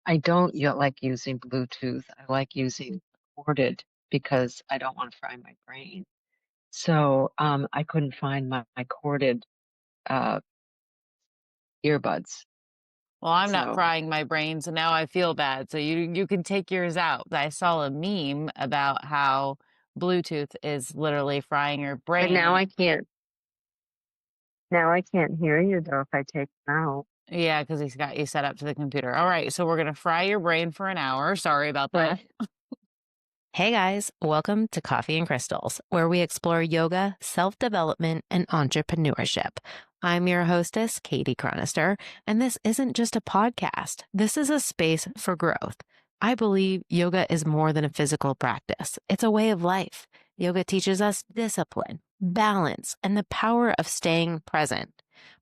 I don't like using Bluetooth. I like using corded because I don't want to fry my brain. So I couldn't find my corded uh, earbuds. Well, I'm not So, frying my brain, so now I feel bad. So you can take yours out. I saw a meme about how Bluetooth is literally frying your but brain. now And I can't. Now I can't hear you though if I take them out. yeah, because he's got you set up to the computer. All right, so we're gonna fry your brain for an hour. Sorry about But that. Hey guys, welcome to Coffee and Crystals, where we explore yoga, self development, and entrepreneurship. I'm your hostess, Kadie Chronister, and this isn't just a podcast. This is a space for growth. I believe yoga is more than a physical practice, it's a way of life. Yoga teaches us discipline, balance, and the power of staying present.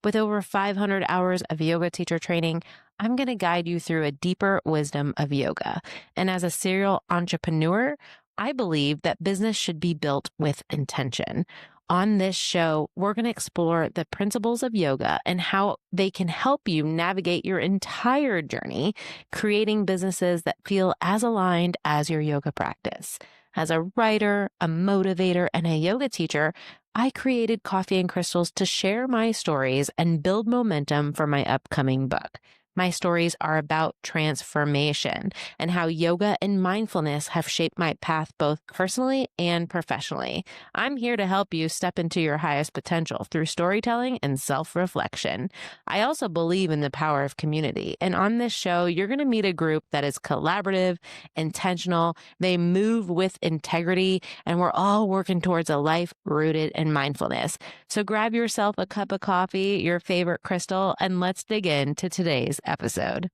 With over 500 hours of yoga teacher training, I'm going to guide you through a deeper wisdom of yoga. And as a serial entrepreneur, I believe that business should be built with intention. On this show, we're going to explore the principles of yoga and how they can help you navigate your entire journey, creating businesses that feel as aligned as your yoga practice. As a writer, a motivator, and a yoga teacher, I created Coffee and Crystals to share my stories and build momentum for my upcoming book. My stories are about transformation and how yoga and mindfulness have shaped my path both personally and professionally. I'm here to help you step into your highest potential through storytelling and self-reflection. I also believe in the power of community. And on this show, you're going to meet a group that is collaborative, intentional, they move with integrity, and we're all working towards a life rooted in mindfulness. So grab yourself a cup of coffee, your favorite crystal, and let's dig into today's episode.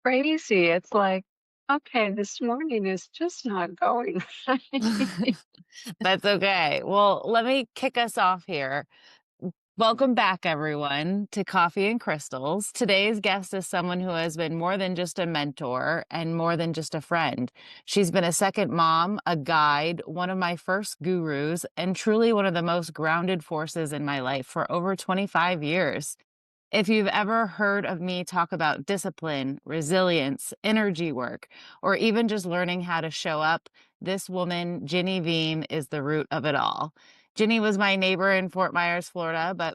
crazy. It's like, okay, this morning is just not going right. That's okay. Well, let me kick us off here. Welcome back, everyone, to Coffee and Crystals. Today's guest is someone who has been more than just a mentor and more than just a friend. She's been a second mom, a guide, one of my first gurus, and truly one of the most grounded forces in my life for over 25 years. If you've ever heard of me talk about discipline, resilience, energy work, or even just learning how to show up, this woman, Ginny Vigne, is the root of it all. Ginny was my neighbor in Fort Myers, Florida, but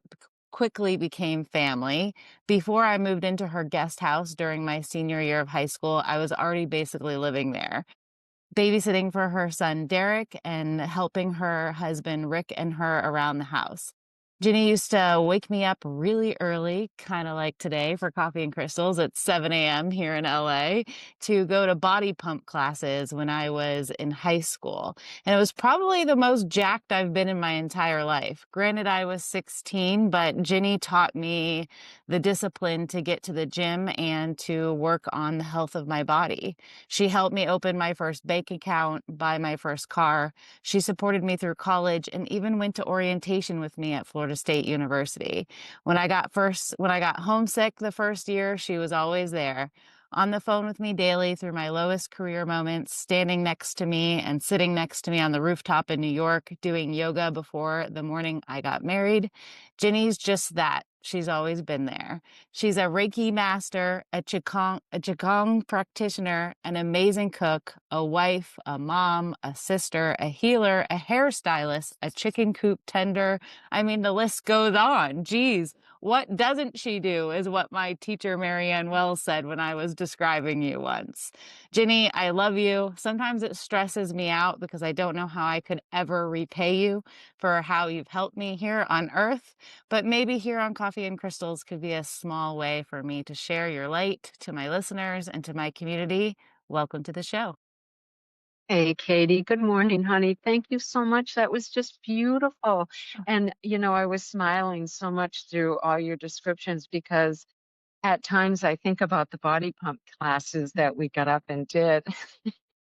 quickly became family. Before I moved into her guest house during my senior year of high school, I was already basically living there, babysitting for her son, Derek, and helping her husband, Rick, and her around the house. Ginny used to wake me up really early, kind of like today for Coffee and Crystals at 7 a.m. here in LA, to go to body pump classes when I was in high school. And it was probably the most jacked I've been in my entire life. Granted, I was 16, but Ginny taught me the discipline to get to the gym and to work on the health of my body. She helped me open my first bank account, buy my first car. She supported me through college and even went to orientation with me at Florida State University. When I got homesick the first year, she was always there, on the phone with me daily through my lowest career moments, standing next to me and sitting next to me on the rooftop in New York, doing yoga before the morning I got married. Ginny's just that. She's always been there. She's a Reiki master, a Qigong practitioner, an amazing cook, a wife, a mom, a sister, a healer, a hairstylist, a chicken coop tender. I mean, the list goes on. Geez, what doesn't she do is what my teacher Marianne Wells said when I was describing you once. Ginny, I love you. Sometimes it stresses me out because I don't know how I could ever repay you for how you've helped me here on earth. But maybe here on Coffee and Crystals could be a small way for me to share your light to my listeners and to my community. Welcome to the show. Hey, Katie. Good morning, honey. Thank you so much. That was just beautiful. And, I was smiling so much through all your descriptions because at times I think about the body pump classes that we got up and did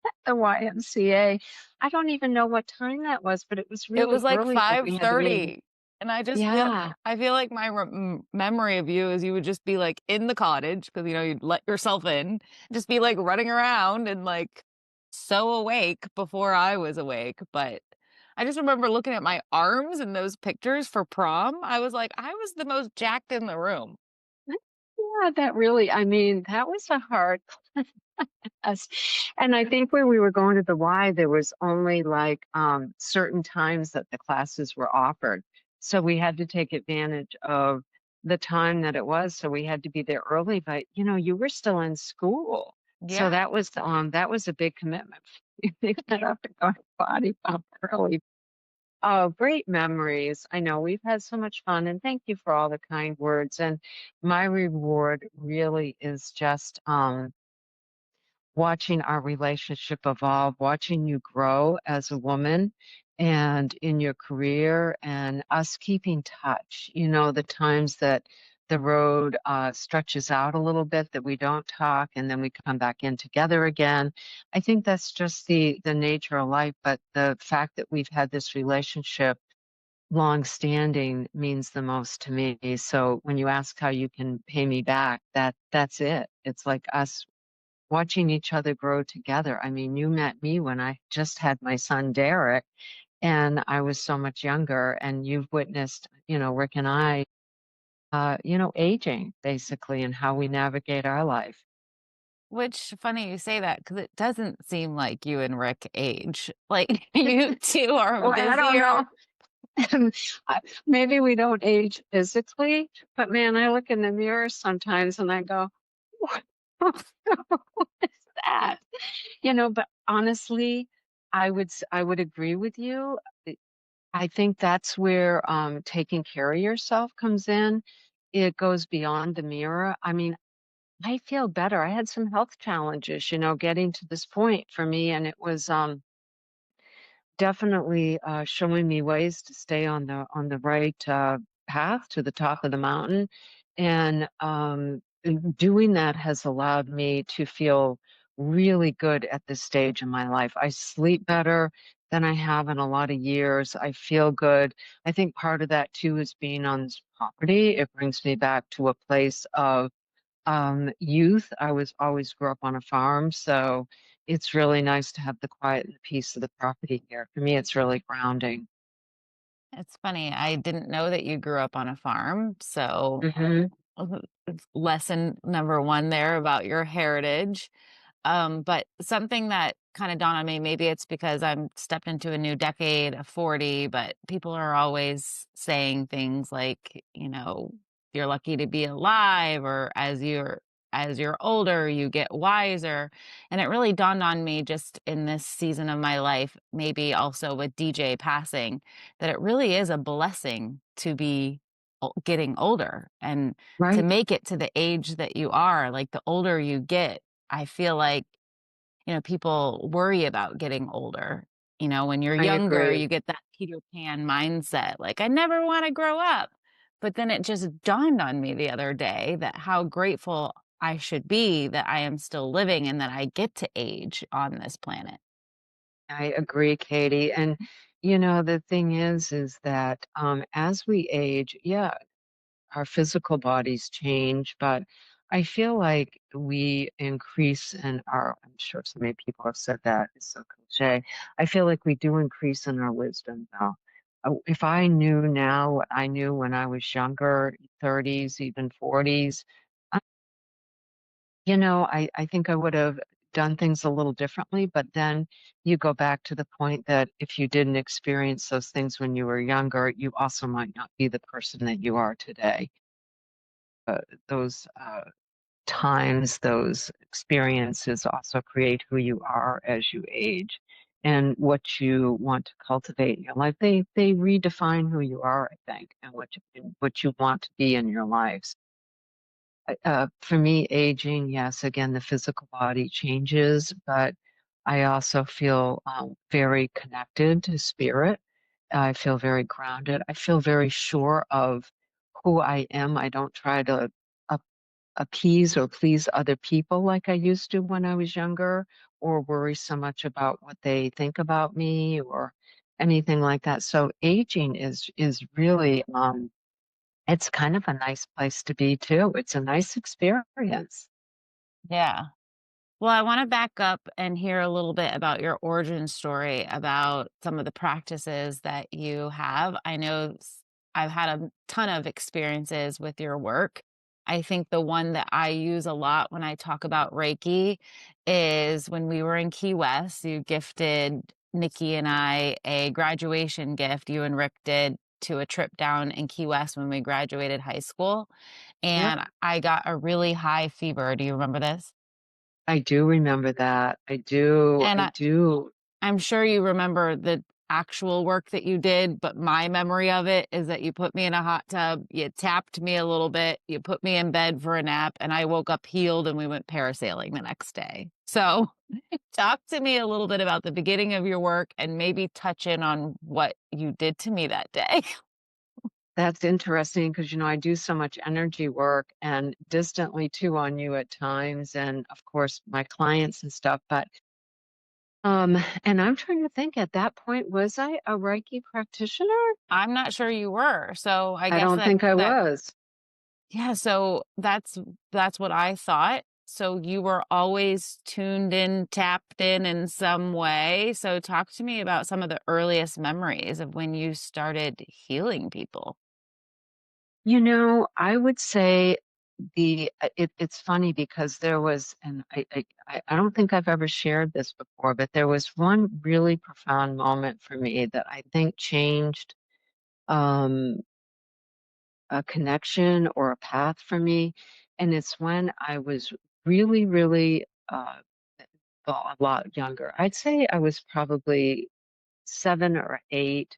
at the YMCA. I don't even know what time that was, but it was It was really like early that we had to be in. 5:30. And Yeah. I feel like my memory of you is you would just be like in the cottage because, you'd let yourself in, just be like running around and like so awake before I was awake, but I just remember looking at my arms in those pictures for prom. I was like, I was the most jacked in the room. Yeah, that really, I mean, that was a hard class. And I think when we were going to the Y, there was only like certain times that the classes were offered. So we had to take advantage of the time that it was. So we had to be there early, but you know, you were still in school. So Yeah. that was a big commitment. You got up to go to body pump early. Oh, great memories. I know we've had so much fun, and thank you for all the kind words. And my reward really is just watching our relationship evolve, watching you grow as a woman and in your career, and us keeping touch. You know, the times that the road stretches out a little bit, that we don't talk, and then we come back in together again. I think that's just the nature of life. But the fact that we've had this relationship long standing means the most to me. So when you ask how you can pay me back, that's it. It's like us watching each other grow together. I mean, you met me when I just had my son Derek, and I was so much younger, and you've witnessed, you know, Rick and I, you know, aging basically and how we navigate our life. Which funny you say that because it doesn't seem like you and Rick age. Like you two are Well, I don't busier. know. Maybe we don't age physically, but man, I look in the mirror sometimes and I go, what, what is that? You know, but honestly, I would agree with you. I think that's where taking care of yourself comes in. It goes beyond the mirror. I mean, I feel better. I had some health challenges, you know, getting to this point for me, and it was definitely showing me ways to stay on the right path to the top of the mountain, and doing that has allowed me to feel really good at this stage in my life. I sleep better than I have in a lot of years. I feel good. I think part of that too is being on this property. It brings me back to a place of youth. I was always grew up on a farm, so it's really nice to have the quiet and the peace of the property here. For me, it's really grounding. It's funny. I didn't know that you grew up on a farm. So, Hmm. it's lesson number one there about your heritage. But something that kind of dawned on me, maybe it's because I'm stepped into a new decade of 40, but people are always saying things like, you know, you're lucky to be alive, or as you're older, you get wiser. And it really dawned on me just in this season of my life, maybe also with DJ passing, that it really is a blessing to be getting older and to Right. make it to the age that you are. Like the older you get, I feel like, people worry about getting older. When you're I younger, agree. you get that Peter Pan mindset, like, I never want to grow up. But then it just dawned on me the other day that how grateful I should be that I am still living and that I get to age on this planet. I agree, Katie. And you know, the thing is that as we age, yeah, our physical bodies change, but I feel like we increase in our, I'm sure so many people have said that, it's so cliche. I feel like we do increase in our wisdom though. If I knew now what I knew when I was younger, 30s, even 40s, you know, I think I would have done things a little differently, but then you go back to the point that if you didn't experience those things when you were younger, you also might not be the person that you are today. Those times, those experiences also create who you are as you age and what you want to cultivate in your life. They redefine who you are, I think, and what you want to be in your lives. For me, aging, yes, again, the physical body changes, but I also feel very connected to spirit. I feel very grounded. I feel very sure of who I am. I don't try to appease or please other people like I used to when I was younger, or worry so much about what they think about me or anything like that. So aging is really it's kind of a nice place to be too. It's a nice experience. Yeah. Well, I want to back up and hear a little bit about your origin story, about some of the practices that you have. I know I've had a ton of experiences with your work. I think the one that I use a lot when I talk about Reiki is when we were in Key West, you gifted Nikki and I a graduation gift. You and Rick did, to a trip down in Key West when we graduated high school. Yep. And I got a really high fever. Do you remember this? I do remember that. I do. And I do. I'm sure you remember the actual work that you did, but my memory of it is that you put me in a hot tub, you tapped me a little bit, you put me in bed for a nap, and I woke up healed and we went parasailing the next day. So, talk to me a little bit about the beginning of your work and maybe touch in on what you did to me that day. That's interesting because, I do so much energy work and distantly too on you at times, and of course my clients and stuff. But and I'm trying to think at that point, was I a Reiki practitioner? I'm not sure you were. So, I I guess don't that think I that was. yeah, so that's what I thought. So you were always tuned in, tapped in some way. So talk to me about some of the earliest memories of when you started healing people. I would say it's funny because there was, and I don't think I've ever shared this before, but there was one really profound moment for me that I think changed um, a connection or a path for me. And it's when I was really, really a lot younger. I'd say I was probably 7 or 8.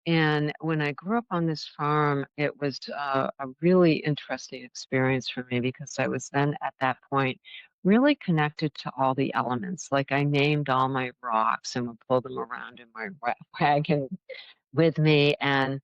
And when I grew up on this farm, it was a really interesting experience for me because I was then at that point really connected to all the elements. Like I named all my rocks and would pull them around in my wagon with me. And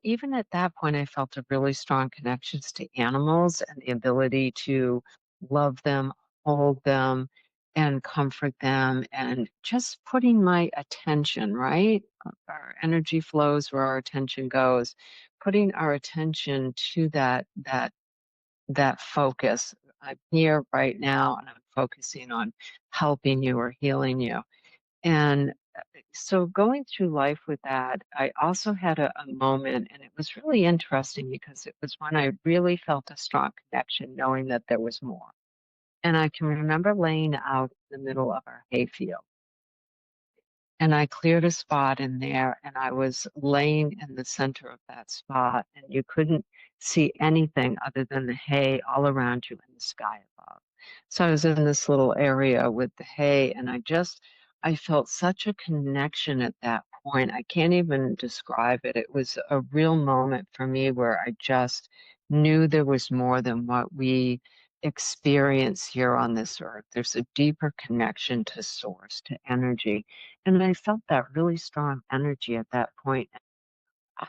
even at that point, I felt a really strong connections to animals and the ability to love them, hold them, and comfort them, and just putting my attention, right? Our energy flows where our attention goes, putting our attention to that focus. I'm here right now and I'm focusing on helping you or healing you. And so going through life with that, I also had a moment, and it was really interesting because it was when I really felt a strong connection, knowing that there was more. And I can remember laying out in the middle of our hayfield. And I cleared a spot in there, and I was laying in the center of that spot, and you couldn't see anything other than the hay all around you and the sky above. So I was in this little area with the hay, and I felt such a connection at that point. I can't even describe it. It was a real moment for me where I just knew there was more than what we experience here on this earth. There's a deeper connection to source, to energy. And I felt that really strong energy at that point.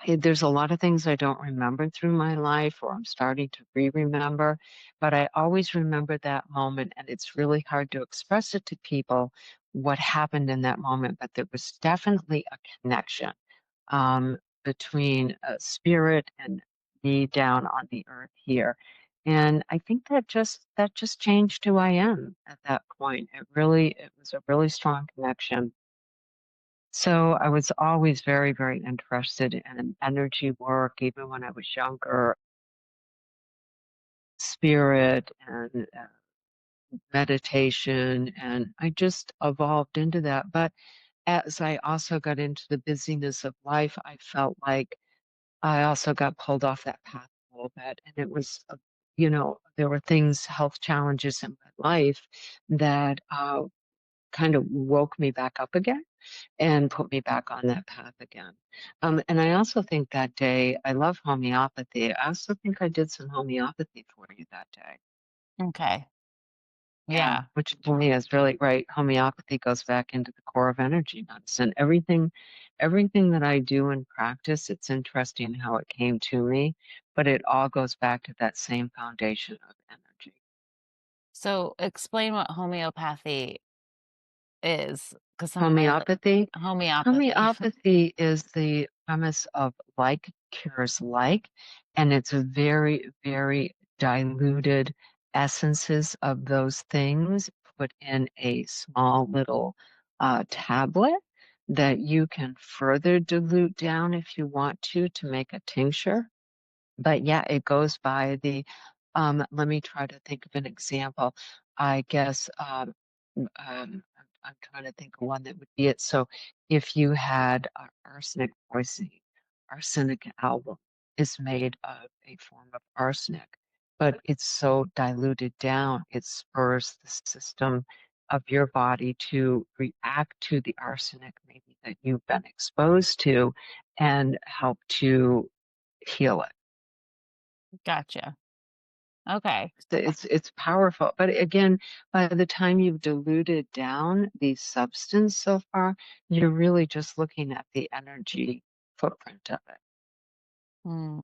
There's a lot of things I don't remember through my life, or I'm starting to re-remember, but I always remember that moment, and it's really hard to express it to people what happened in that moment. But there was definitely a connection between spirit and me down on the earth here. And I think that just changed who I am at that point. It was a really strong connection. So I was always very, very interested in energy work, even when I was younger, spirit and meditation, and I just evolved into that. But as I also got into the busyness of life, I felt like I also got pulled off that path a little bit. And it was, there were things, health challenges in my life that kind of woke me back up again and put me back on that path again. And I also think that day, I love homeopathy. I also think I did some homeopathy for you that day. Okay. Yeah, Yeah. which to me is really right. Homeopathy goes back into the core of energy medicine. Everything that I do in practice, it's interesting how it came to me, but it all goes back to that same foundation of energy. So explain what homeopathy is, because some of my Homeopathy. homeopathy. Homeopathy is the premise of like cures like, and it's a very, very diluted essences of those things put in a small little tablet that you can further dilute down if you want to make a tincture. But yeah, it goes by the, let me try to think of an example. I guess I'm trying to think of one that would be it. So if you had arsenic poisoning, arsenic album is made of a form of arsenic, but it's so diluted down, it spurs the system of your body to react to the arsenic maybe that you've been exposed to and help to heal it. Gotcha. Okay. It's powerful. But again, by the time you've diluted down the substance so far, you're really just looking at the energy footprint of it. Hmm.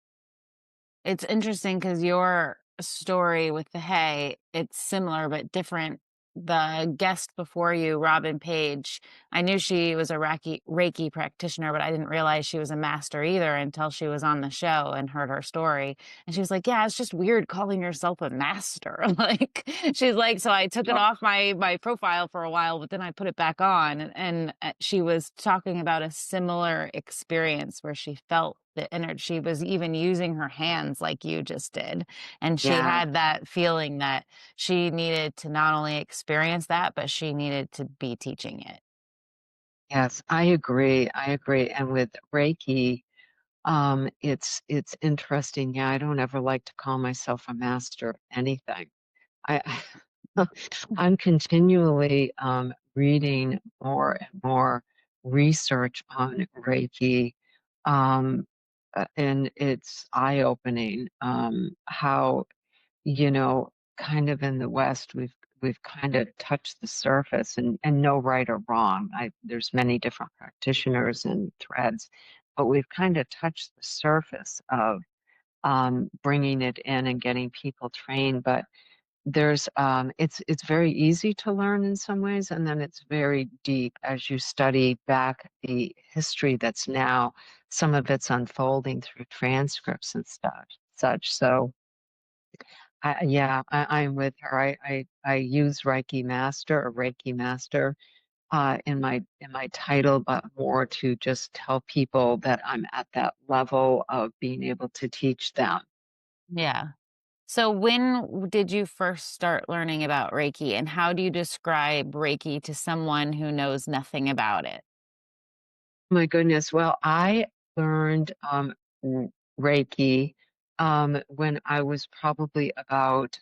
It's interesting because your story with the hay, it's similar but different. The guest before you, Robin Page, I knew she was a Reiki practitioner, but I didn't realize she was a master either until she was on the show and heard her story. And she was like, "Yeah, it's just weird calling yourself a master." Like she's like, so I took it Oh, off my profile for a while, but then I put it back on, and she was talking about a similar experience where she felt the energy. She was even using her hands like you just did. And she yeah. had that feeling that she needed to not only experience that, but she needed to be teaching it. Yes, I agree. I agree. And with Reiki, it's interesting. Yeah, I don't ever like to call myself a master of anything. I I'm continually reading more and more research on Reiki, um, and it's eye-opening how, you know, kind of in the West we've kind of touched the surface and no right or wrong. There's many different practitioners and threads, but we've kind of touched the surface of bringing it in and getting people trained, but there's it's very easy to learn in some ways, and then it's very deep as you study back the history that's now some of it's unfolding through transcripts and such. So I'm with her. I use Reiki Master or Reiki Master in my title, but more to just tell people that I'm at that level of being able to teach them. Yeah. So when did you first start learning about Reiki, and how do you describe Reiki to someone who knows nothing about it? My goodness. Well, I learned Reiki when I was probably about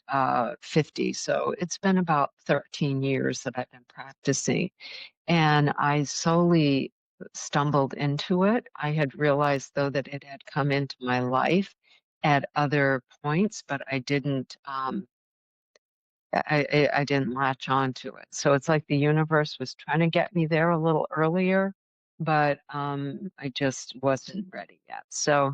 50. So it's been about 13 years that I've been practicing. And I solely stumbled into it. I had realized, though, that it had come into my life at other points, but I didn't latch on to it. So it's like the universe was trying to get me there a little earlier, but I just wasn't ready yet. So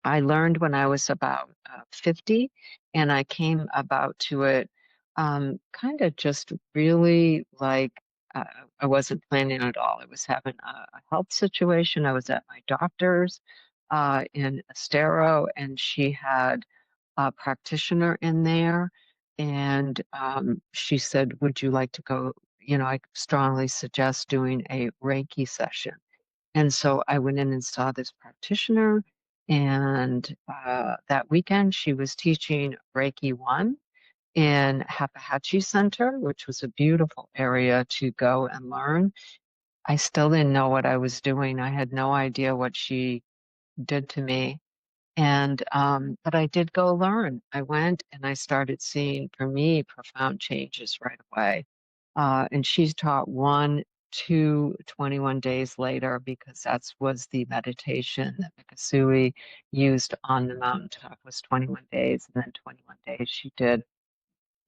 I learned when I was about 50, and I came about to it kind of just really like uh, I wasn't planning at all. I was having a health situation. I was at my doctor's in Estero, and she had a practitioner in there. And she said, "Would you like to go? You know, I strongly suggest doing a Reiki session." And so I went in and saw this practitioner. And that weekend, she was teaching Reiki 1 in Hapahachi Center, which was a beautiful area to go and learn. I still didn't know what I was doing. I had no idea what she did to me. And, but I did go learn. I went and I started seeing, for me, profound changes right away. And she's taught 21 days later because that's was the meditation that Mikasui used on the mountaintop was 21 days. And then 21 days she did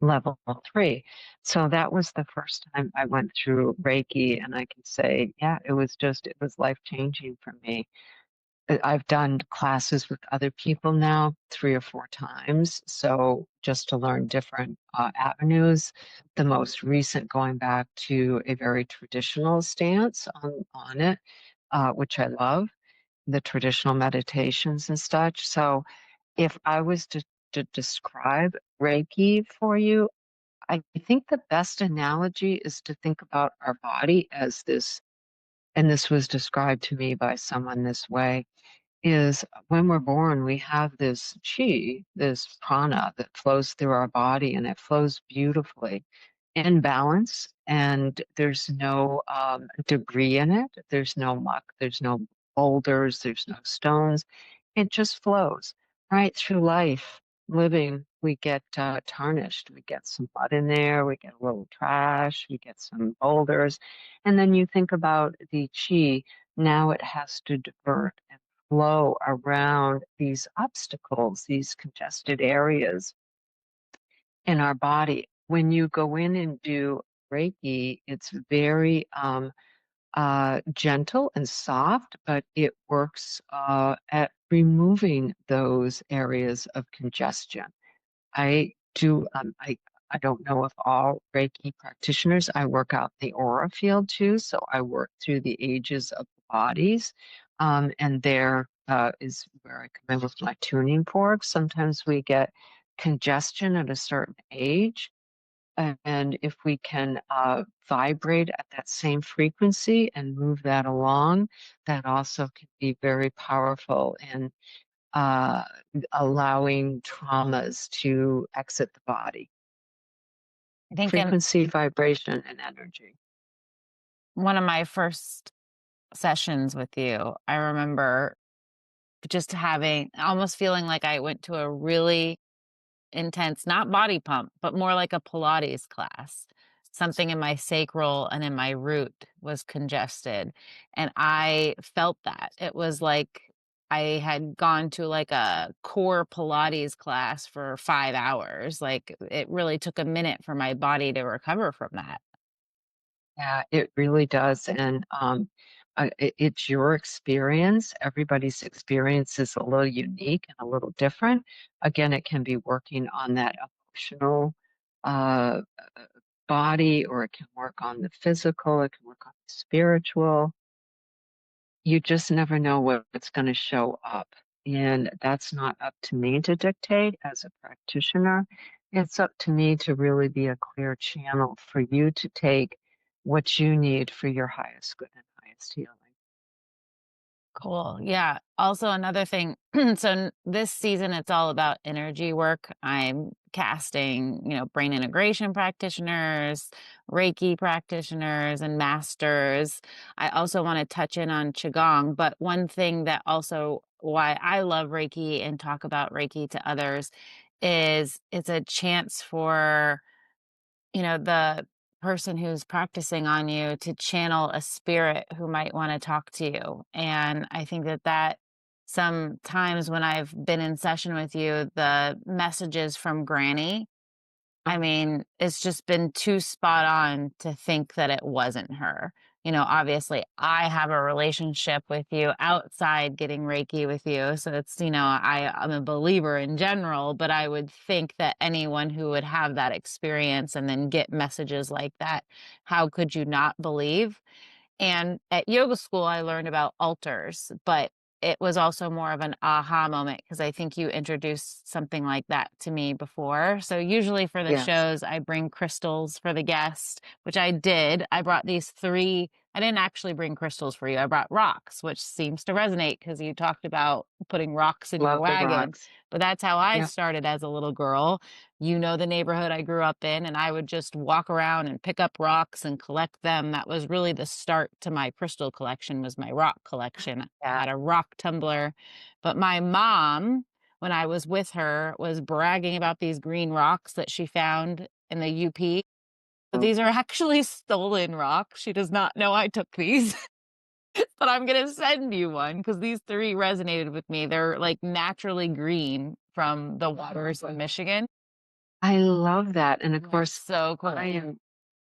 level 3. So that was the first time I went through Reiki. And I can say, yeah, it was life changing for me. I've done classes with other people now 3 or 4 times. So just to learn different avenues, the most recent going back to a very traditional stance on it, which I love, the traditional meditations and such. So if I was to to describe Reiki for you, I think the best analogy is to think about our body as this, and this was described to me by someone this way, is when we're born, we have this chi, this prana that flows through our body, and it flows beautifully in balance. And there's no debris in it. There's no muck. There's no boulders. There's no stones. It just flows right through life. Living, we get tarnished. We get some mud in there. We get a little trash. We get some boulders. And then you think about the chi. Now it has to divert and flow around these obstacles, these congested areas in our body. When you go in and do Reiki, it's very gentle and soft, but it works at removing those areas of congestion. I do, I don't know if all Reiki practitioners, I work out the aura field too. So I work through the ages of the bodies. And there is where I come in with my tuning fork. Sometimes we get congestion at a certain age. And if we can vibrate at that same frequency and move that along, that also can be very powerful in uh, allowing traumas to exit the body. I think in Frequency, vibration, and energy. one of my first sessions with you, I remember just having almost feeling like I went to a really intense, not body pump, but more like a Pilates class. Something in my sacral and in my root was congested. And I felt that. It was like I had gone to like a core Pilates class for 5 hours. Like it really took a minute for my body to recover from that. Yeah, it really does. And it's your experience. Everybody's experience is a little unique and a little different. Again, it can be working on that emotional uh, body, or it can work on the physical, it can work on the spiritual. You just never know what's going to show up. And that's not up to me to dictate as a practitioner. It's up to me to really be a clear channel for you to take what you need for your highest good and highest healing. Cool. Yeah. Also, another thing. This season, it's all about energy work. I'm casting, brain integration practitioners, Reiki practitioners, and masters. I also want to touch in on Qigong. But one thing that also why I love Reiki and talk about Reiki to others is it's a chance for the person who's practicing on you to channel a spirit who might want to talk to you. And I think that sometimes when I've been in session with you, the messages from Granny, I mean, it's just been too spot on to think that it wasn't her. Obviously, I have a relationship with you outside getting Reiki with you. So I'm a believer in general, but I would think that anyone who would have that experience and then get messages like that, how could you not believe? And at yoga school, I learned about altars, but it was also more of an aha moment because I think you introduced something like that to me before. So usually for the Yes. shows, I bring crystals for the guest, which I did. I brought these three. I didn't actually bring crystals for you. I brought rocks, which seems to resonate because you talked about putting rocks in your Love the wagon. rocks. But that's how I Yeah. started as a little girl. The neighborhood I grew up in, and I would just walk around and pick up rocks and collect them. That was really the start to my crystal collection, was my rock collection. I Yeah. had a rock tumbler, but my mom, when I was with her, was bragging about these green rocks that she found in the UP. But Oh, these are actually stolen rocks. She does not know I took these. But I'm going to send you one because these three resonated with me. They're like naturally green from the waters of Michigan. I love that. And of They're course, so cool.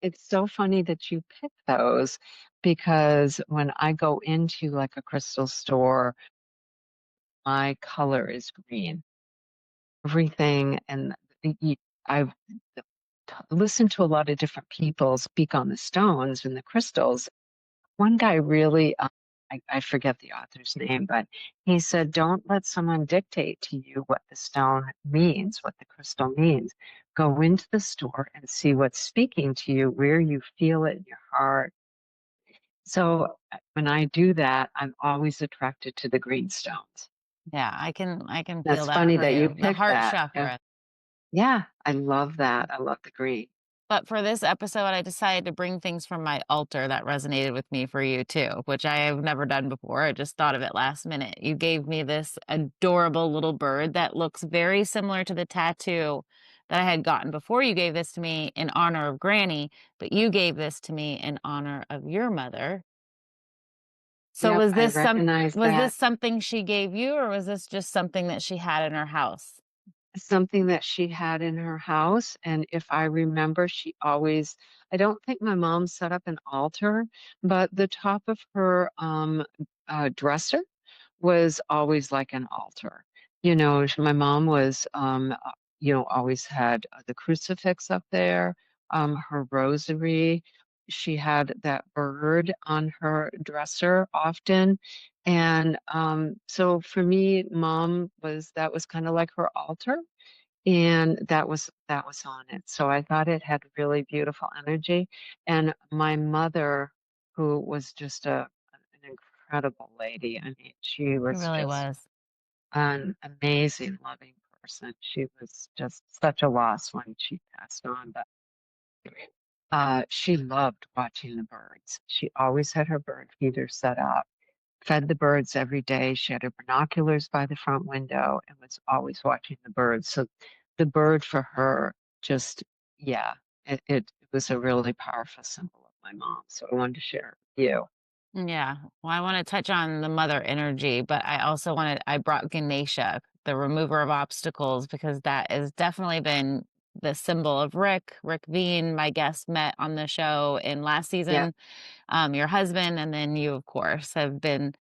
it's so funny that you pick those, because when I go into like a crystal store, my color is green. Everything. And I've listened to a lot of different people speak on the stones and the crystals. One guy really I forget the author's name, but he said, don't let someone dictate to you what the stone means, what the crystal means. Go into the store and see what's speaking to you, where you feel it in your heart. So when I do that, I'm always attracted to the green stones. Yeah, I can feel That's that funny for that you you. The picked heart that. Yeah, chakra. yeah, I love that. I love the green. But for this episode, I decided to bring things from my altar that resonated with me for you too, which I have never done before. I just thought of it last minute. You gave me this adorable little bird that looks very similar to the tattoo that I had gotten before you gave this to me in honor of Granny, but you gave this to me in honor of your mother. So Yep, I recognize was that. this something she gave you, or was this just something that she had in her house? Something that she had in her house. And if I remember, I don't think my mom set up an altar, but the top of her dresser was always like an altar. My mom was, always had the crucifix up there, her rosary. She had that bird on her dresser often. And so for me, that was kind of like her altar. And that was on it. So I thought it had really beautiful energy. And my mother, who was just an incredible lady. I mean, she It was really just was. an amazing, loving person. She was just such a loss when she passed on, but she loved watching the birds. She always had her bird feeder set up, fed the birds every day. She had her binoculars by the front window and was always watching the birds. So the bird for her just, yeah, it was a really powerful symbol of my mom. So I wanted to share it with you. Yeah. Well, I want to touch on the mother energy, but I brought Ganesha, the remover of obstacles, because that has definitely been the symbol of Rick Vigne, my guest met on the show in last Yeah. season. Your husband, and then you, of course, have been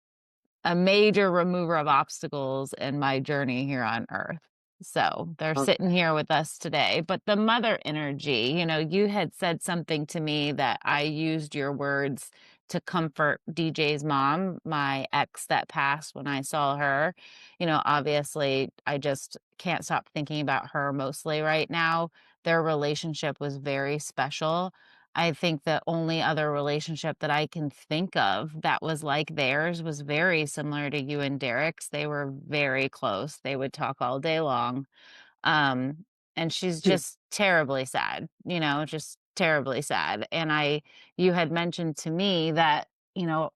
a major remover of obstacles in my journey here on earth. So they're sitting Okay. here with us today. But the mother energy, you had said something to me that I used your words to comfort DJ's mom, my ex that passed when I saw her. Obviously, I just can't stop thinking about her mostly right now. Their relationship was very special. I think the only other relationship that I can think of that was like theirs was very similar to you and Derek's. They were very close. They would talk all day long. Um, and she's just terribly sad, just terribly sad. And you had mentioned to me that,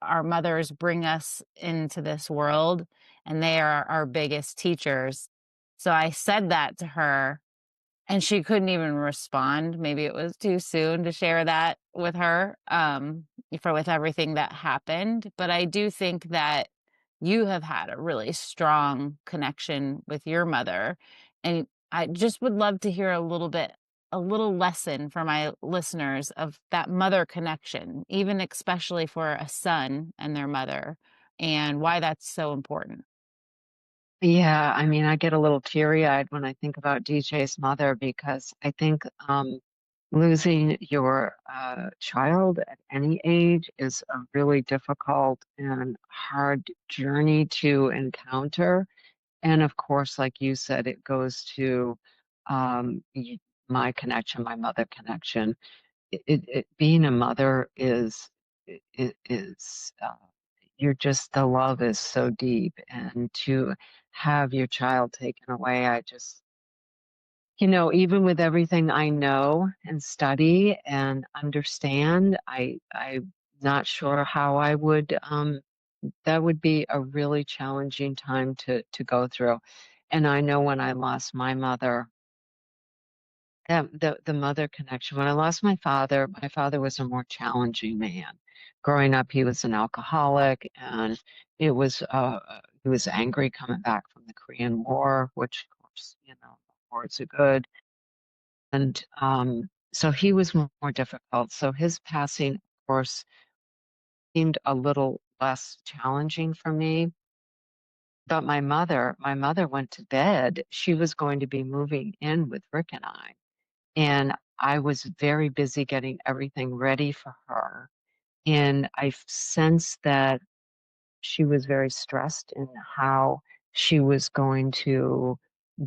our mothers bring us into this world and they are our biggest teachers. So I said that to her and she couldn't even respond. Maybe it was too soon to share that with her, with everything that happened. But I do think that you have had a really strong connection with your mother. And I just would love to hear a little lesson for my listeners of that mother connection, even especially for a son and their mother, and why that's so important. Yeah, I mean, I get a little teary-eyed when I think about DJ's mother because I think losing your child at any age is a really difficult and hard journey to encounter. And of course, like you said, it goes to my connection, my mother connection. Being a mother is you're just the love is so deep, and to have your child taken away, I just even with everything I know and study and understand, I'm not sure how I would that would be a really challenging time to go through. And I know when I lost my mother, the mother connection. When I lost my father was a more challenging man. Growing up, he was an alcoholic, and he was angry coming back from the Korean War, which of course, wars are good. And so he was more difficult. So his passing, of course, seemed a little less challenging for me. But my mother went to bed. She was going to be moving in with Rick and I. And I was very busy getting everything ready for her. And I sensed that she was very stressed in how she was going to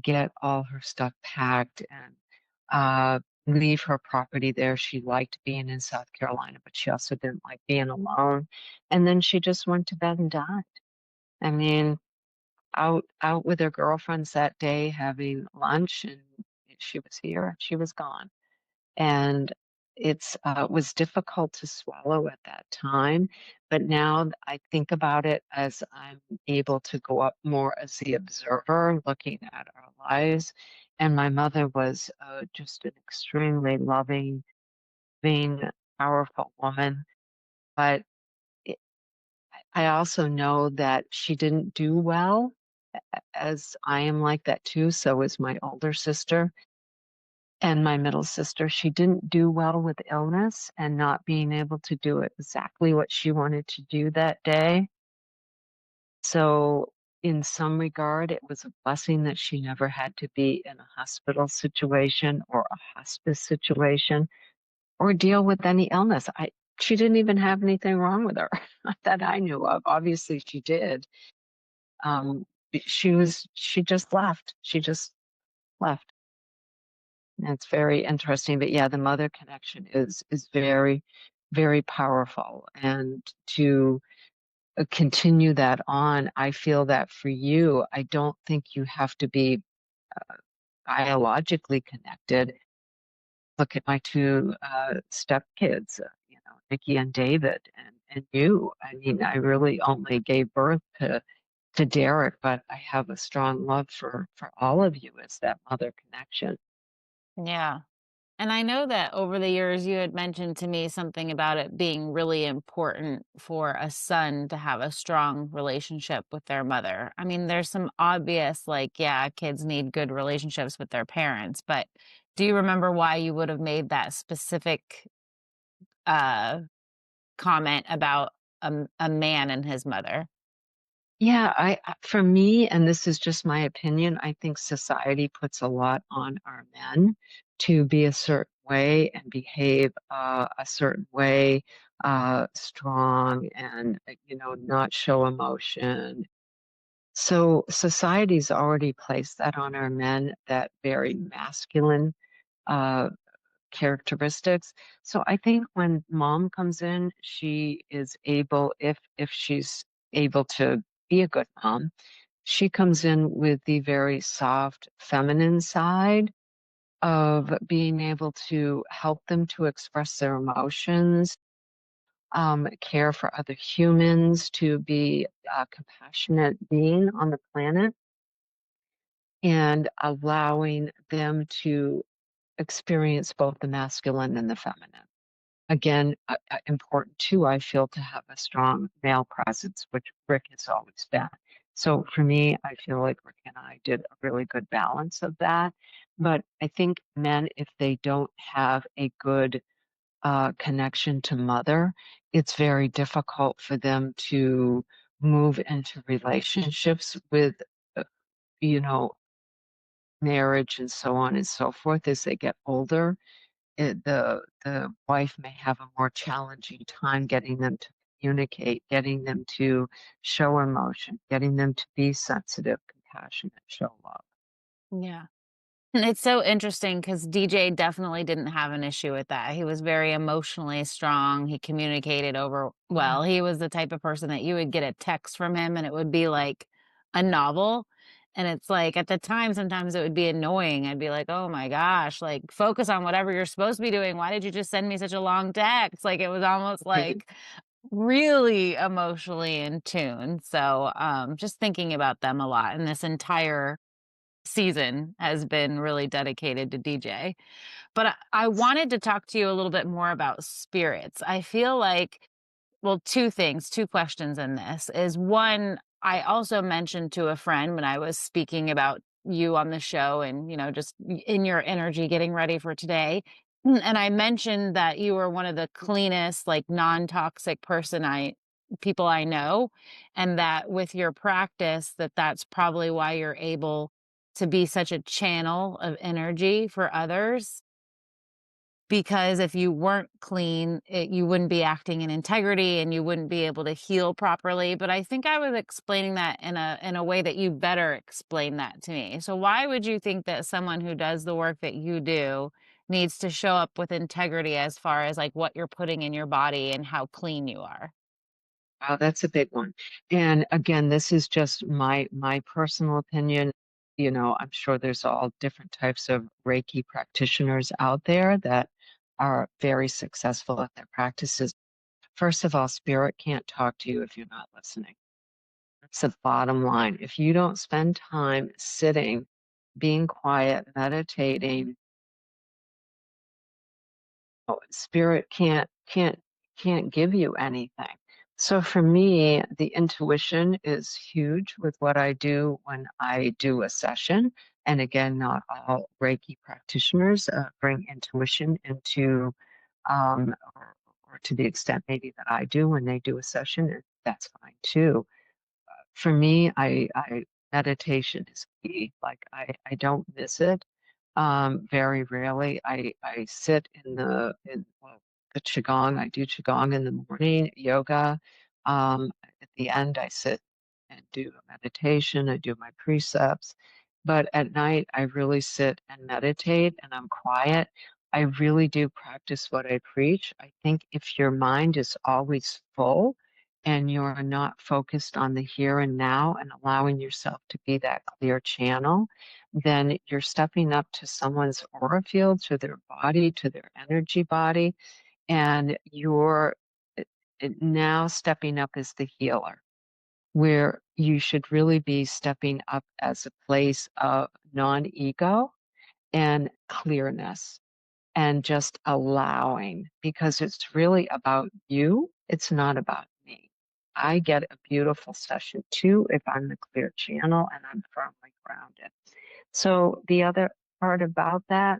get all her stuff packed and leave her property there. She liked being in South Carolina, but she also didn't like being alone. And then she just went to bed and died. I mean, out with her girlfriends that day having lunch, and she was here, she was gone. And it was difficult to swallow at that time, but now I think about it as I'm able to go up more as the observer, looking at our lives. And my mother was just an extremely loving, being, powerful woman. But it, I also know that she didn't do well, as I am like that too. So is my older sister. And my middle sister, she didn't do well with illness and not being able to do exactly what she wanted to do that day. So, in some regard, it was a blessing that she never had to be in a hospital situation or a hospice situation or deal with any illness. She didn't even have anything wrong with her that I knew of. Obviously, she did. Um, she just left. She just left. That's very interesting. But yeah, the mother connection is very, very powerful. And to continue that on, I feel that for you, I don't think you have to be biologically connected. Look at my two stepkids, Nikki and David, and you. I mean, I really only gave birth to Derek, but I have a strong love for all of you as that mother connection. Yeah. And I know that over the years you had mentioned to me something about it being really important for a son to have a strong relationship with their mother. I mean, there's some obvious, like, yeah, kids need good relationships with their parents, but do you remember why you would have made that specific uh, comment about a man and his mother? Yeah, for me, and this is just my opinion, I think society puts a lot on our men to be a certain way and behave a certain way, strong and, not show emotion. So society's already placed that on our men, that very masculine uh, characteristics. So I think when mom comes in, she is able, if she's able to be a good mom, she comes in with the very soft feminine side of being able to help them to express their emotions, care for other humans, to be a compassionate being on the planet, and allowing them to experience both the masculine and the feminine. Again, important too, I feel, to have a strong male presence, which Rick has always been. So for me, I feel like Rick and I did a really good balance of that. But I think men, if they don't have a good connection to mother, it's very difficult for them to move into relationships with, uh, you know, marriage and so on and so forth as they get older. The wife may have a more challenging time getting them to communicate, getting them to show emotion, getting them to be sensitive, compassionate, show love. Yeah. And it's so interesting because DJ definitely didn't have an issue with that. He was very emotionally strong. He communicated over Yeah. well. He was the type of person that you would get a text from him and it would be like a novel. And it's like at the time, sometimes it would be annoying. I'd be like, oh my gosh, like focus on whatever you're supposed to be doing. Why did you just send me such a long text? Like it was almost Right. like really emotionally in tune. So just thinking about them a lot in this entire season has been really dedicated to DJ. But I wanted to talk to you a little bit more about spirits. I feel like, well, two things, two questions in this is one, I also mentioned to a friend when I was speaking about you on the show and, just in your energy getting ready for today. And I mentioned that you were one of the cleanest, like non-toxic people I know, and that with your practice, that's probably why you're able to be such a channel of energy for others. because if you weren't clean, you wouldn't be acting in integrity and you wouldn't be able to heal properly. But I think I was explaining that in a way that you better explain that to me. So why would you think that someone who does the work that you do needs to show up with integrity as far as like what you're putting in your body and how clean you are? Wow, that's a big one. And again, this is just my personal opinion. You know, I'm sure there's all different types of Reiki practitioners out there that are very successful at their practices. First of all, spirit can't talk to you if you're not listening. That's the bottom line. If you don't spend time sitting, being quiet, meditating, spirit can't give you anything. So for me, the intuition is huge with what I do when I do a session. And again, not all Reiki practitioners bring intuition into, or to the extent maybe that I do when they do a session, and that's fine too. For me, I meditation is key. Like I don't miss it. Very rarely. I sit well, the Qigong. I do Qigong in the morning, yoga. At the end, I sit and do a meditation. I do my precepts. But at night, I really sit and meditate and I'm quiet. I really do practice what I preach. I think if your mind is always full, and you're not focused on the here and now and allowing yourself to be that clear channel, then you're stepping up to someone's aura field, to their body, to their energy body, and you're now stepping up as the healer, where you should really be stepping up as a place of non-ego and clearness and just allowing, because it's really about you. It's not about me. I get a beautiful session too if I'm the clear channel and I'm firmly grounded. So the other part about that,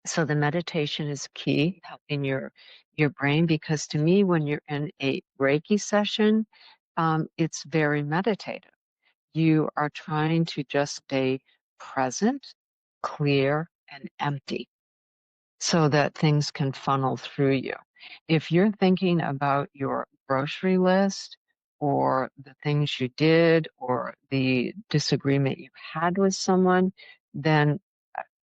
so the meditation is key, helping your brain, because to me, when you're in a Reiki session, it's very meditative. You are trying to just stay present, clear, and empty so that things can funnel through you. If you're thinking about your grocery list or the things you did or the disagreement you had with someone, then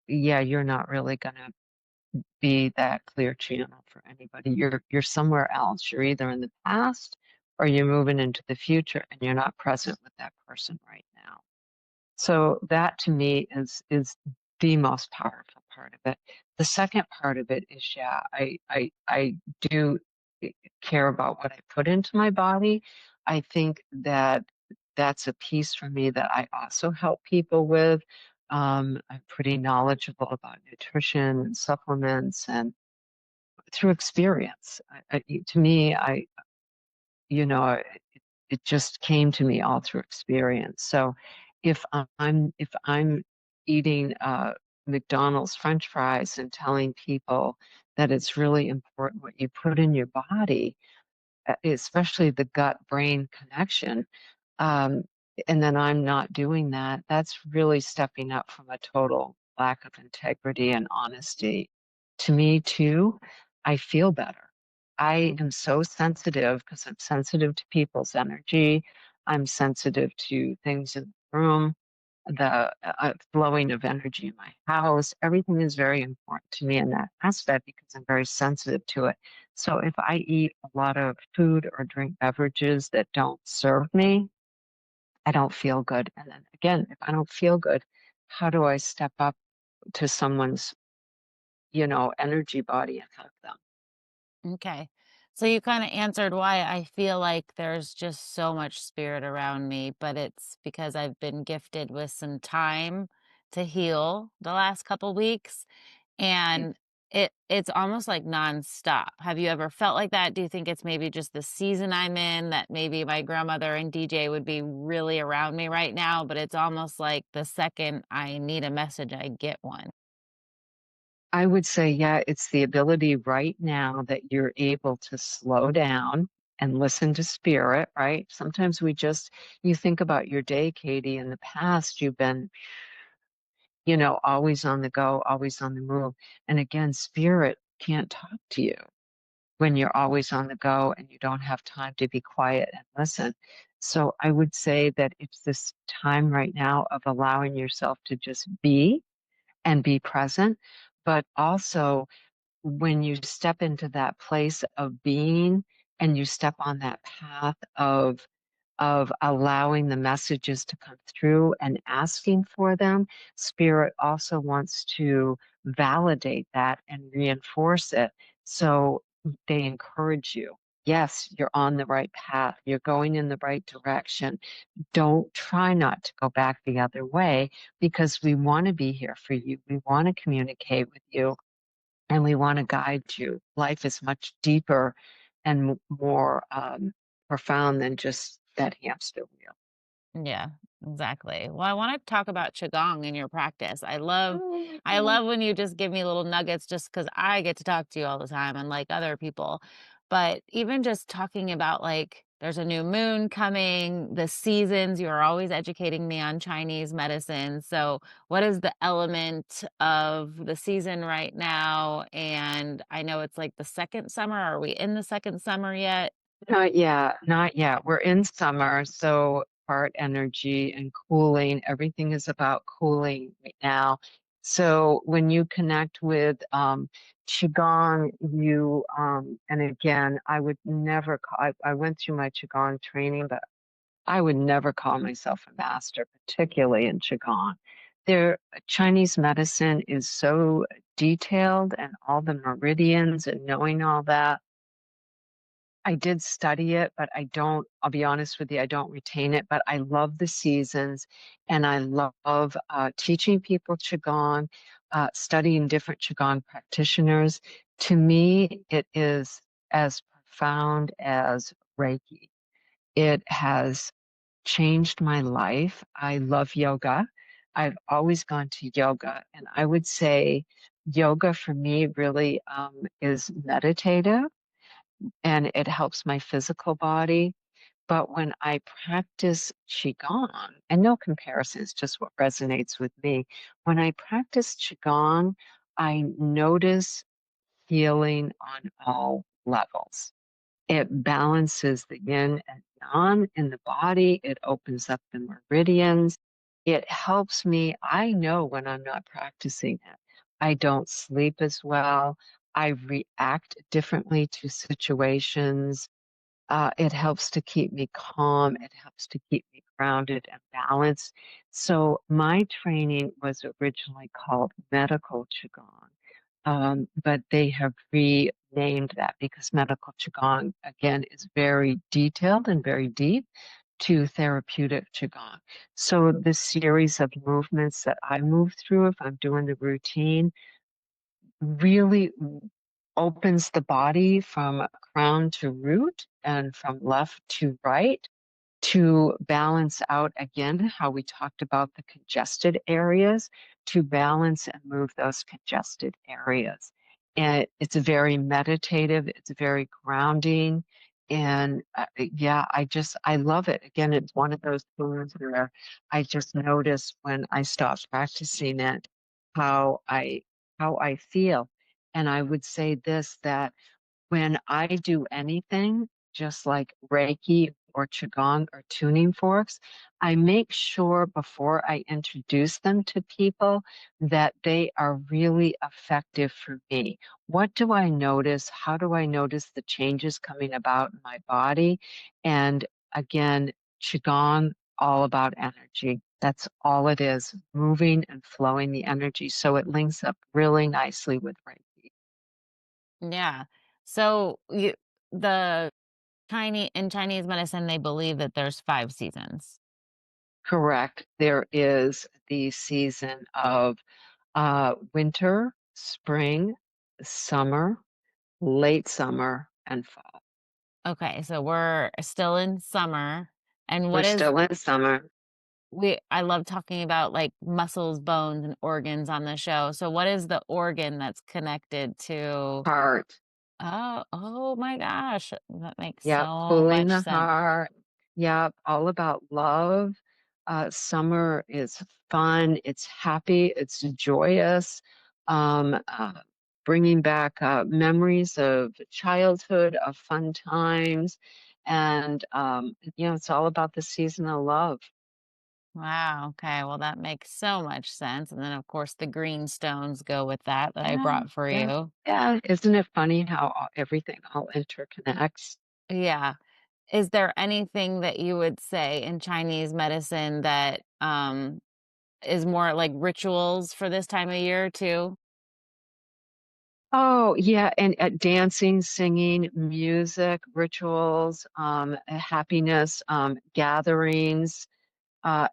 yeah, you're not really going to be that clear channel for anybody. You're somewhere else. You're either in the past or you're moving into the future and you're not present with that person right now. So that to me is the most powerful part of it. The second part of it is, yeah, I do care about what I put into my body. I think that that's a piece for me that I also help people with. I'm pretty knowledgeable about nutrition and supplements and through experience. To me, you know, it just came to me all through experience. So if I'm eating McDonald's French fries and telling people that it's really important what you put in your body, especially the gut brain connection, um, and then I'm not doing that, that's really stepping up from a total lack of integrity and honesty. To me, too, I feel better. I am so sensitive because I'm sensitive to people's energy. I'm sensitive to things in the room, the flowing of energy in my house. Everything is very important to me in that aspect because I'm very sensitive to it. So if I eat a lot of food or drink beverages that don't serve me, I don't feel good. And then again, if I don't feel good, how do I step up to someone's, energy body and help them? Okay. So you kind of answered why I feel like there's just so much spirit around me, but it's because I've been gifted with some time to heal the last couple weeks, Mm. and it's almost like nonstop. Have you ever felt like that? Do you think it's maybe just the season I'm in, that maybe my grandmother and DJ would be really around me right now, but it's almost like the second I need a message, I get one. I would say, yeah, it's the ability right now that you're able to slow down and listen to spirit, right? Sometimes you think about your day, Kadie, in the past, you've been, always on the go, always on the move. And again, spirit can't talk to you when you're always on the go and you don't have time to be quiet and listen. So I would say that it's this time right now of allowing yourself to just be and be present, but also when you step into that place of being and you step on that path of allowing the messages to come through and asking for them, Spirit also wants to validate that and reinforce it. So they encourage you. Yes, you're on the right path. You're going in the right direction. Don't try not to go back the other way because we want to be here for you. We want to communicate with you and we want to guide you. Life is much deeper and more profound than just that hamster wheel. Yeah, exactly. Well, I want to talk about Qigong in your practice. Oh I my God. love when you just give me little nuggets just because I get to talk to you all the time and like other people. But even just talking about like there's a new moon coming, the seasons, you're always educating me on Chinese medicine. So, what is the element of the season right now? And I know it's like the second summer. Are we in the second summer yet? Not yet, not yet. We're in summer, so heart energy and cooling, everything is about cooling right now. So when you connect with Qigong, and again, I would never call, I went through my Qigong training, but I would never call myself a master, particularly in Qigong. Their Chinese medicine is so detailed and all the meridians and knowing all that. I did study it, but I'll be honest with you, I don't retain it, but I love the seasons and I love teaching people Qigong, studying different Qigong practitioners. To me, it is as profound as Reiki. It has changed my life. I love yoga. I've always gone to yoga, and I would say yoga for me really is meditative and it helps my physical body. But when I practice Qigong, and no comparison, it's just what resonates with me. When I practice Qigong, I notice healing on all levels. It balances the yin and yang in the body. It opens up the meridians. It helps me. I know when I'm not practicing it. I don't sleep as well. I react differently to situations. It helps to keep me calm. It helps to keep me grounded and balanced. So my training was originally called medical Qigong, but they have renamed that because medical Qigong, again, is very detailed and very deep to therapeutic Qigong. So the series of movements that I move through, if I'm doing the routine, really opens the body from crown to root and from left to right to balance out again how we talked about the congested areas, to balance and move those congested areas. And it's very meditative, it's very grounding. And yeah, I love it. Again, it's one of those things where I just notice when I stop practicing it how I feel. And I would say this, that when I do anything, just like Reiki or Qigong or tuning forks, I make sure before I introduce them to people that they are really effective for me. What do I notice? How do I notice the changes coming about in my body? And again, Qigong, all about energy. That's all it is, moving and flowing the energy. So it links up really nicely with Reiki. Yeah. So the in Chinese medicine, they believe that there's 5 seasons. Correct. There is the season of winter, spring, summer, late summer, and fall. Okay, so we're still in summer. And We're what is still in summer. I love talking about like muscles, bones, and organs on the show. So what is the organ that's connected to Heart. oh my gosh, that makes Yep. so Cooling much the sense. heart. Yep. All about love. Summer is fun. It's happy. It's joyous. Um, uh, bringing back memories of childhood, of fun times. And, it's all about the season of love. Wow. Okay. Well, that makes so much sense. And then, of course, the green stones go with that I Yeah, brought for yeah, you. yeah. Isn't it funny how everything all interconnects? Yeah. Is there anything that you would say in Chinese medicine that is more like rituals for this time of year too? Oh, yeah, and dancing, singing, music, rituals, happiness, gatherings,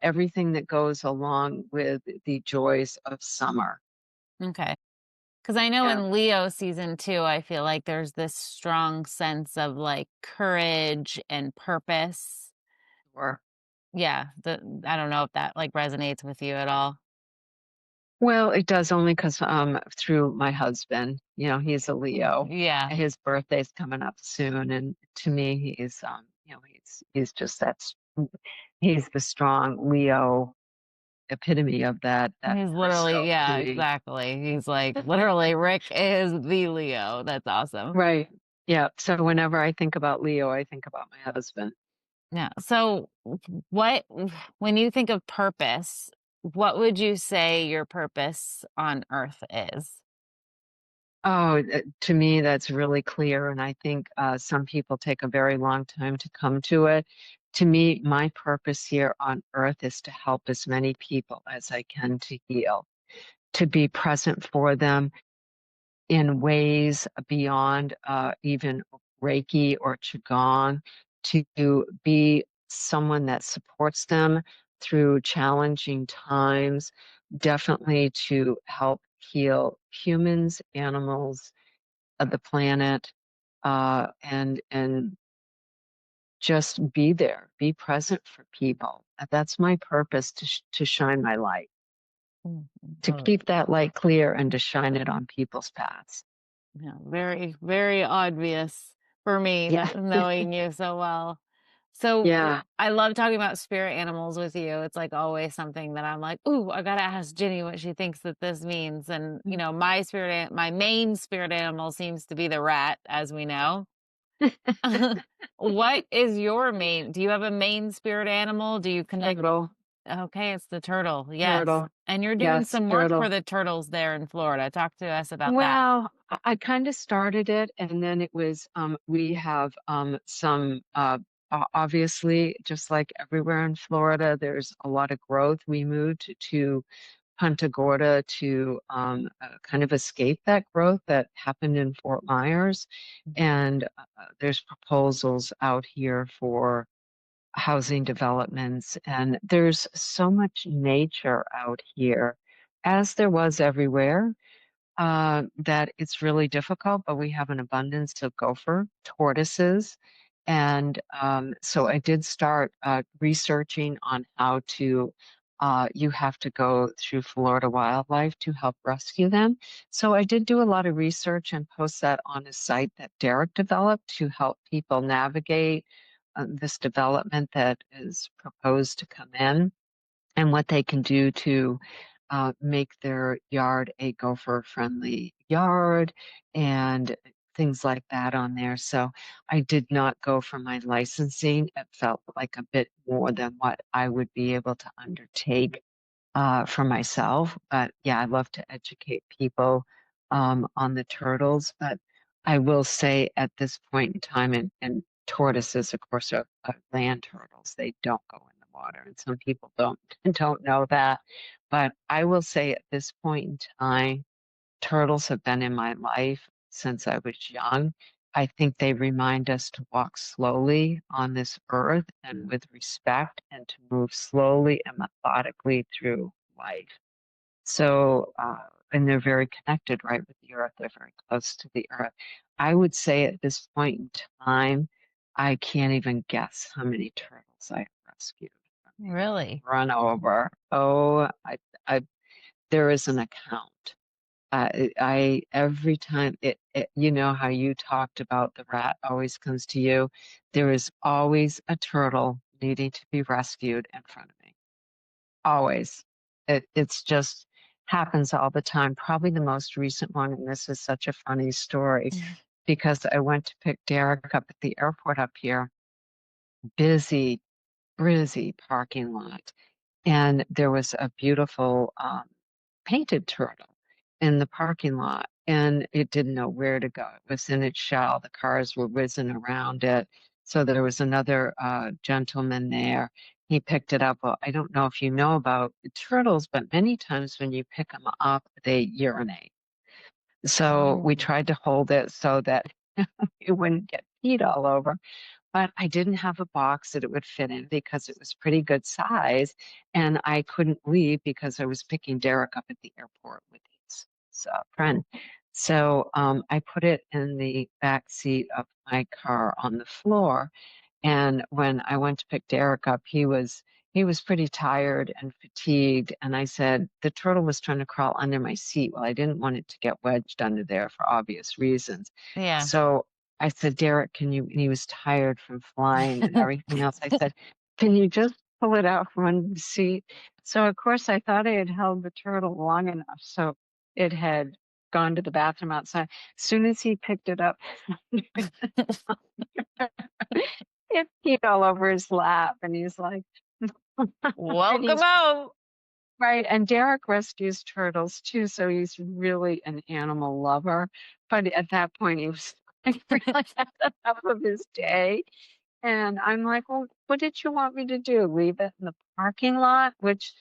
everything that goes along with the joys of summer. Okay. Because I know Yeah, in Leo season 2, I feel like there's this strong sense of like courage and purpose. sure. Yeah, I don't know if that like resonates with you at all. Well, it does only because through my husband, he's a Leo. Yeah, And his birthday's coming up soon, and to me, he's he's just he's the strong Leo epitome of that he's literally, horoscope to yeah, me. exactly. He's like literally Rick is the Leo. That's awesome. Right. Yeah. So whenever I think about Leo, I think about my husband. Yeah. So what when you think of purpose, what would you say your purpose on earth is? Oh, to me, that's really clear. And I think some people take a very long time to come to it. To me, my purpose here on earth is to help as many people as I can to heal, to be present for them in ways beyond even Reiki or Qigong, to be someone that supports them through challenging times, definitely to help heal humans, animals, of the planet, and just be there, be present for people. That's my purpose to shine my light, Mm, to oh, keep that light clear and to shine it on people's paths. yeah, very, very obvious for me Yeah. that knowing you so well. So Yeah. I love talking about spirit animals with you. It's like always something that I'm like, ooh, I gotta ask Ginny what she thinks that this means. And my main spirit animal seems to be the rat, as we know. What is your main? Do you have a main spirit animal? Do you connect? Turtle. Okay, it's the turtle. Yes. Turtle. And you're doing Yes, some work for turtle. the turtles there in Florida. Talk to us about that. Well, I kind of started it, and then it was we have some obviously, just like everywhere in Florida, there's a lot of growth. We moved to Punta Gorda to kind of escape that growth that happened in Fort Myers, and there's proposals out here for housing developments, and there's so much nature out here, as there was everywhere, that it's really difficult, but we have an abundance of gopher tortoises. And so I did start researching on how you have to go through Florida Wildlife to help rescue them. So I did do a lot of research and post that on a site that Derek developed to help people navigate this development that is proposed to come in and what they can do to make their yard a gopher friendly yard and things like that on there. So I did not go for my licensing. It felt like a bit more than what I would be able to undertake for myself. But yeah, I love to educate people on the turtles. But I will say at this point in time, and tortoises, of course, are land turtles. They don't go in the water, and some people don't know that. But I will say at this point in time, turtles have been in my life since I was young. I think they remind us to walk slowly on this earth and with respect and to move slowly and methodically through life. So, and they're very connected, right, with the earth. They're very close to the earth. I would say at this point in time, I can't even guess how many turtles I've rescued. Really? Run over. Oh, I there is an account. Every time you know how you talked about the rat always comes to you. There is always a turtle needing to be rescued in front of me. Always. It's just, happens all the time. Probably the most recent one, and this is such a funny story, because I went to pick Derek up at the airport up here, busy, busy parking lot. And there was a beautiful painted turtle in the parking lot, and it didn't know where to go. It was in its shell. The cars were whizzing around it. So there was another gentleman there. He picked it up. Well, I don't know if you know about turtles, but many times when you pick them up, they urinate. So we tried to hold it so that it wouldn't get peed all over. But I didn't have a box that it would fit in because it was pretty good size. And I couldn't leave because I was picking Derek up at the airport with his friend. So I put it in the back seat of my car on the floor. And when I went to pick Derek up, he was pretty tired and fatigued. And I said, the turtle was trying to crawl under my seat. Well, I didn't want it to get wedged under there for obvious reasons. Yeah. So I said, Derek, can you, and he was tired from flying and everything else. I said, can you just pull it out from under the seat? So of course I thought I had held the turtle long enough. So it had gone to the bathroom outside. As soon as he picked it up, it peed all over his lap, and he's like, and Welcome he's home. right. And Derek rescues turtles too, so he's really an animal lover. But at that point, he was like, really had enough of his day. And I'm like, well, what did you want me to do? Leave it in the parking lot? Which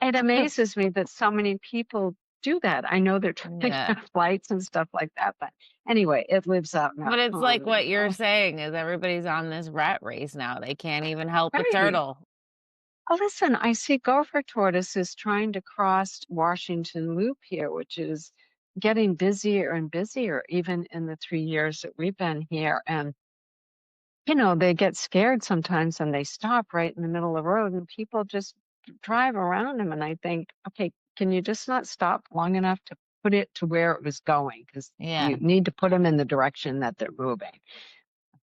it amazes me that so many people do that. I know they're trying to Yeah. get flights and stuff like that, but anyway, it lives out in our But it's like home. what you're saying is everybody's on this rat race now. They can't even help a Right. turtle. Oh, listen, I see gopher tortoises trying to cross Washington Loop here, which is getting busier and busier, even in the 3 years that we've been here. And, they get scared sometimes and they stop right in the middle of the road and people just drive around them. And I think, okay, can you just not stop long enough to put it to where it was going? Because Yeah. you need to put them in the direction that they're moving.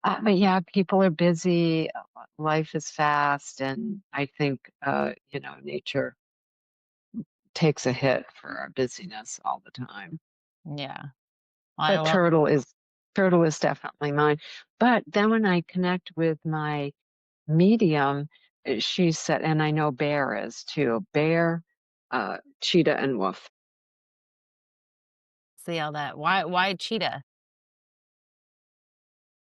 But yeah, people are busy, life is fast, and I think, nature takes a hit for our busyness all the time. Yeah. I But love turtle is definitely mine. But then when I connect with my medium, she said, and I know bear is too, bear, cheetah, and wolf. see all that. Why cheetah?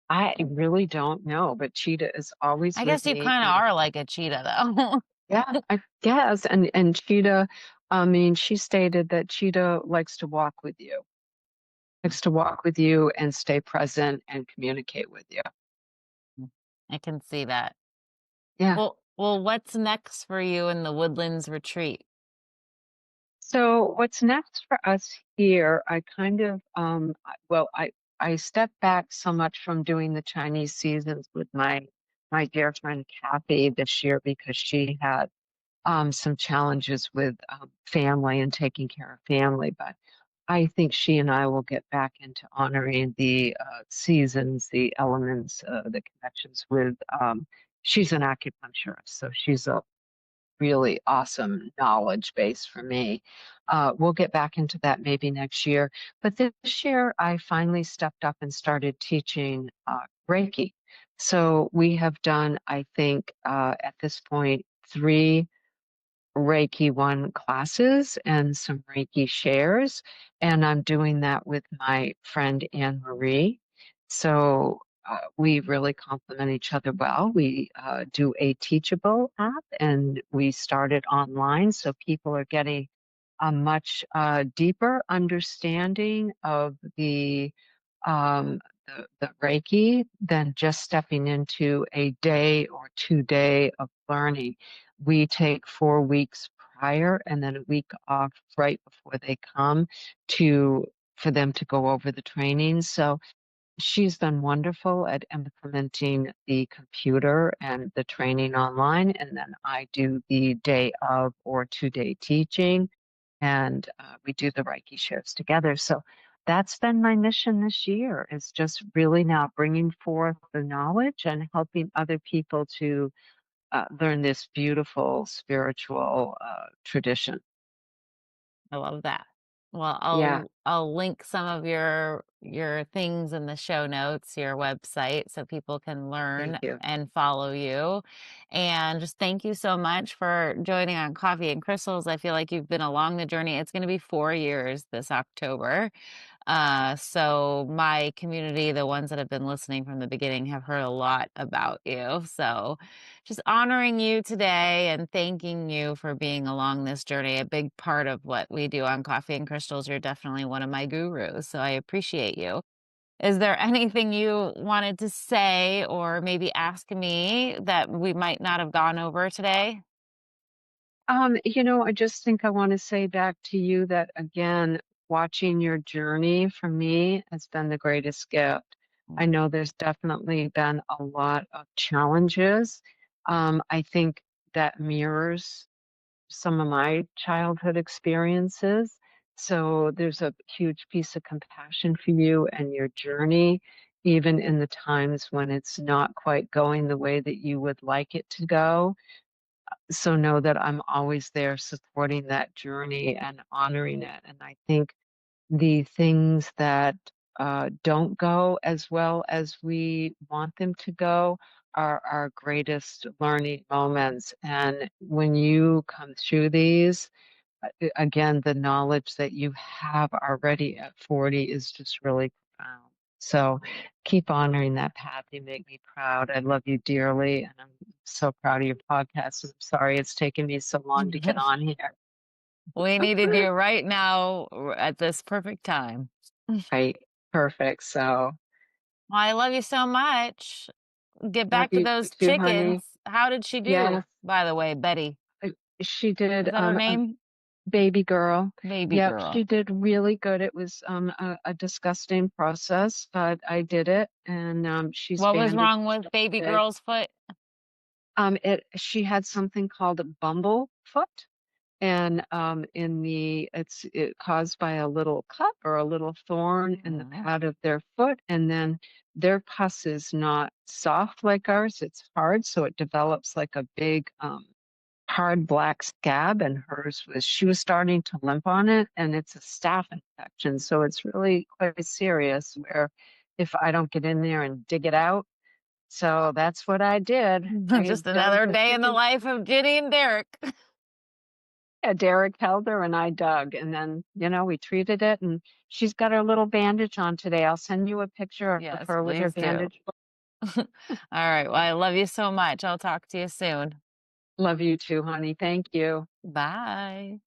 I really don't know, but cheetah is always I with guess you me. kind of And are like a cheetah though. yeah, I guess. And cheetah, I mean, she stated that cheetah likes to walk with you. Likes to walk with you and stay present and communicate with you. I can see that. Yeah. Well, what's next for you in the Woodlands retreat? So what's next for us here, I kind of well, I stepped back so much from doing the Chinese seasons with my dear friend Kathy this year because she had some challenges with family and taking care of family. But I think she and I will get back into honoring the seasons, the elements, the connections with. She's an acupuncturist, so she's a really awesome knowledge base for me. We'll get back into that maybe next year. But this year, I finally stepped up and started teaching Reiki. So we have done, I think, at this point, 3 Reiki 1 classes and some Reiki shares. And I'm doing that with my friend Anne Marie. So we really complement each other well. We do a Teachable app and we started online. So people are getting a much deeper understanding of um, the Reiki than just stepping into a day or 2 day of learning. We take 4 weeks prior and then a week off right before they come for them to go over the training. So she's been wonderful at implementing the computer and the training online. And then I do the day of or 2 day teaching and we do the Reiki shares together. So that's been my mission this year is just really now bringing forth the knowledge and helping other people to learn this beautiful spiritual tradition. I love that. Well, Yeah. I'll link some of your things in the show notes, your website, so people can Thank learn you. and follow you. And just thank you so much for joining on Coffee and Crystals. I feel like you've been along the journey. It's going to be 4 years this October. So my community, the ones that have been listening from the beginning, have heard a lot about you. So just honoring you today and thanking you for being along this journey, a big part of what we do on Coffee and Crystals. You're definitely one of my gurus. So I appreciate you. Is there anything you wanted to say or maybe ask me that we might not have gone over today? I just think I want to say back to you that again, watching your journey for me has been the greatest gift. I know there's definitely been a lot of challenges. I think that mirrors some of my childhood experiences. So there's a huge piece of compassion for you and your journey, even in the times when it's not quite going the way that you would like it to go. So know that I'm always there supporting that journey and honoring it. And I think the things that don't go as well as we want them to go are our greatest learning moments. And when you come through these, again, the knowledge that you have already at 40 is just really profound. So keep honoring that path. You make me proud. I love you dearly, and I'm so proud of your podcast. I'm sorry it's taken me so long to get on here. We needed you right now at this perfect time. Right. Perfect. So Well, I love you so much. Get love back to you those too, honey. chickens. How did she Yes, do, by the way, Betty? she did. Is that her name? Baby girl. Baby Yep, girl. she did really good. It was a disgusting process, but I did it, and she's What was bandaged wrong with baby today. girl's foot? She had something called a bumble foot, and it caused by a little cut or a little thorn in the Oh. pad of their foot, and then their pus is not soft like ours; it's hard, so it develops like a big hard black scab, and she was starting to limp on it, and it's a staph infection, so it's really quite serious where if I don't get in there and dig it out. So that's what I did. I Just there was another a day in the chicken. life of Ginny and Derek. Yeah, Derek held her and I dug, and then we treated it, and she's got her little bandage on today. I'll send you a picture of Yes, her with her please do. bandage. All right. Well, I love you so much. I'll talk to you soon. Love you too, honey. Thank you. Bye.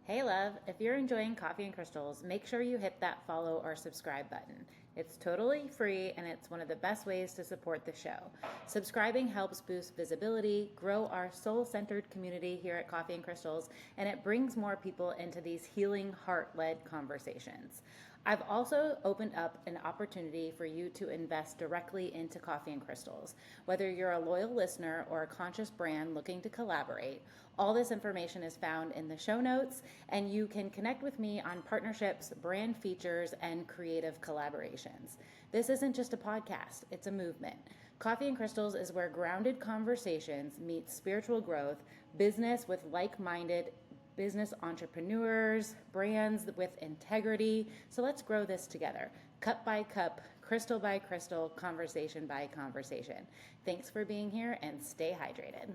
Hey love, if you're enjoying Coffee and Crystals, make sure you hit that follow or subscribe button. It's totally free and it's one of the best ways to support the show. Subscribing helps boost visibility, grow our soul-centered community here at Coffee and Crystals, and it brings more people into these healing, heart-led conversations. I've also opened up an opportunity for you to invest directly into Coffee and Crystals. Whether you're a loyal listener or a conscious brand looking to collaborate, all this information is found in the show notes, and you can connect with me on partnerships, brand features, and creative collaborations. This isn't just a podcast, it's a movement. Coffee and Crystals is where grounded conversations meet spiritual growth, business with like-minded business entrepreneurs, brands with integrity. So let's grow this together. Cup by cup, crystal by crystal, conversation by conversation. Thanks for being here and stay hydrated.